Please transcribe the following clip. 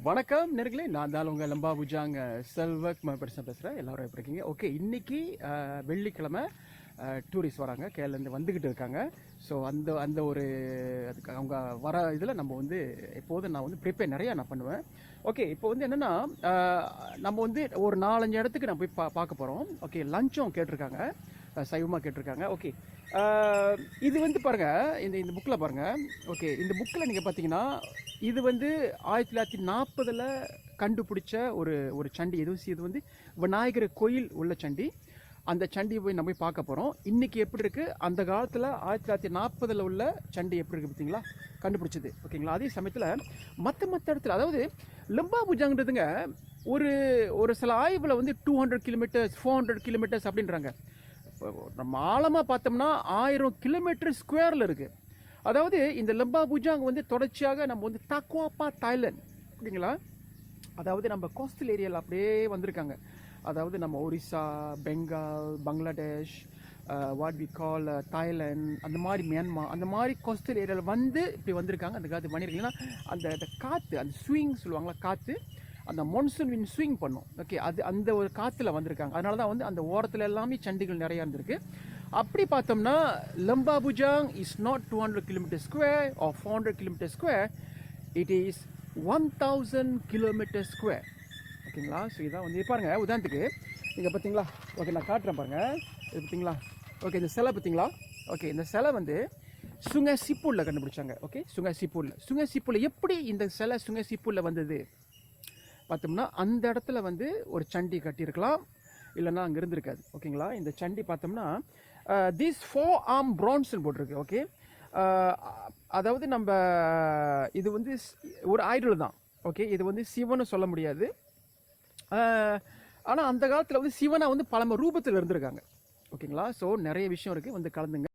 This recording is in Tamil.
வணக்கம் நேர்களே, நான் தான் உங்கள் லம்பா புஜாங் செல்வக் பெருசாக பேசுகிறேன். எல்லோரும் எப்படி இருக்கீங்க? ஓகே, இன்றைக்கி வெள்ளிக்கிழமை டூரிஸ்ட் வராங்க, கேரளேருந்து வந்துக்கிட்டு இருக்காங்க. ஸோ அந்த ஒரு அதுக்கு அவங்க வர இதில் நம்ம வந்து எப்போதும் நான் வந்து ப்ரிப்பேர் நிறையா நான் பண்ணுவேன். ஓகே, இப்போ வந்து என்னென்னா நம்ம வந்து ஒரு 4-5 இடத்துக்கு நான் போய் பார்க்க போகிறோம். ஓகே, லஞ்சும் கேட்டிருக்காங்க, சைவமாக கேட்டிருக்காங்க. ஓகே, இது வந்து பாருங்கள், இந்த புக்கில் பாருங்கள். ஓகே, இந்த புக்கில் நீங்கள் பார்த்தீங்கன்னா இது வந்து 1940 கண்டுபிடிச்ச ஒரு சண்டி. இது வந்து விநாயகர் கோயில் உள்ள சண்டி. அந்த சண்டி போய் நம்ம போய் பார்க்க போகிறோம். இன்றைக்கி எப்படி இருக்குது, அந்த காலத்தில் 1940 உள்ள சண்டி எப்படி இருக்குது பார்த்தீங்களா, கண்டுபிடிச்சது. ஓகேங்களா, அதே சமயத்தில் மற்ற இடத்துல, அதாவது லம்பா புஜாங்கிறதுங்க ஒரு சில ஆய்வில் வந்து 200 கிலோமீட்டர்ஸ் 400 கிலோமீட்டர்ஸ் அப்படின்றாங்க. நம்ம ஆழமாக பார்த்தோம்னா 1000 கிலோமீட்டர் ஸ்கொயரில் இருக்குது. அதாவது இந்த லம்பா புஜாங் வந்து தொடர்ச்சியாக நம்ம வந்து தக்வாப்பா தாய்லாந்து, ஓகேங்களா, அதாவது நம்ம கோஸ்டல் ஏரியாவில் அப்படியே வந்திருக்காங்க. அதாவது நம்ம Orissa, Bengal, Bangladesh, what we call Thailand, அந்த மாதிரி மியான்மார், அந்த மாதிரி கோஸ்டல் ஏரியாவில் வந்து இப்படி வந்திருக்காங்க. அந்த காற்று பண்ணியிருக்கீங்கன்னா அந்த காற்று, அந்த ஸ்விங் சொல்லுவாங்களா, காற்று, அந்த மான்சூன் வின் ஸ்விங் பண்ணும். ஓகே, அந்த ஒரு காற்றுல வந்திருக்காங்க. அதனால தான் வந்து அந்த ஓரத்தில் எல்லாமே சண்டிகள் நிறையா இருந்திருக்கு. அப்படி பார்த்தோம்னா Lembah Bujang is not 200 kilometre square or 400 kilometre square, it is 1000 kilometre square. ஓகேங்களா, ஸோ இதான் வந்து பாருங்கள். உதாரணத்துக்கு நீங்கள் பார்த்தீங்களா, ஓகே நான் காட்டுறேன் பாருங்கள், இது பார்த்தீங்களா. ஓகே, இந்த சிலை பார்த்தீங்களா. ஓகே, இந்த சிலை வந்து சுங்கை சிப்பூரில் கண்டுபிடிச்சாங்க. ஓகே, சுங்கை சிப்பூரில் எப்படி இந்த சிலை சுங்கை சிப்பூரில் வந்தது பார்த்தோம்னா, அந்த இடத்துல வந்து ஒரு சண்டி கட்டியிருக்கலாம், இல்லைன்னா அங்கே இருந்திருக்காது. ஓகேங்களா, இந்த சண்டி பார்த்தோம்னா திஸ் 4 arm bronze போட்டிருக்கு. ஓகே, அதாவது நம்ம இது வந்து ஒரு ஐடல் தான். ஓகே, இது வந்து சிவன்னு சொல்ல முடியாது. ஆனால் அந்த காலத்தில் வந்து சிவனை வந்து பல ரூபத்தில் இருந்திருக்காங்க. ஓகேங்களா, ஸோ நிறைய விஷயம் இருக்குது, வந்து கலந்துங்க.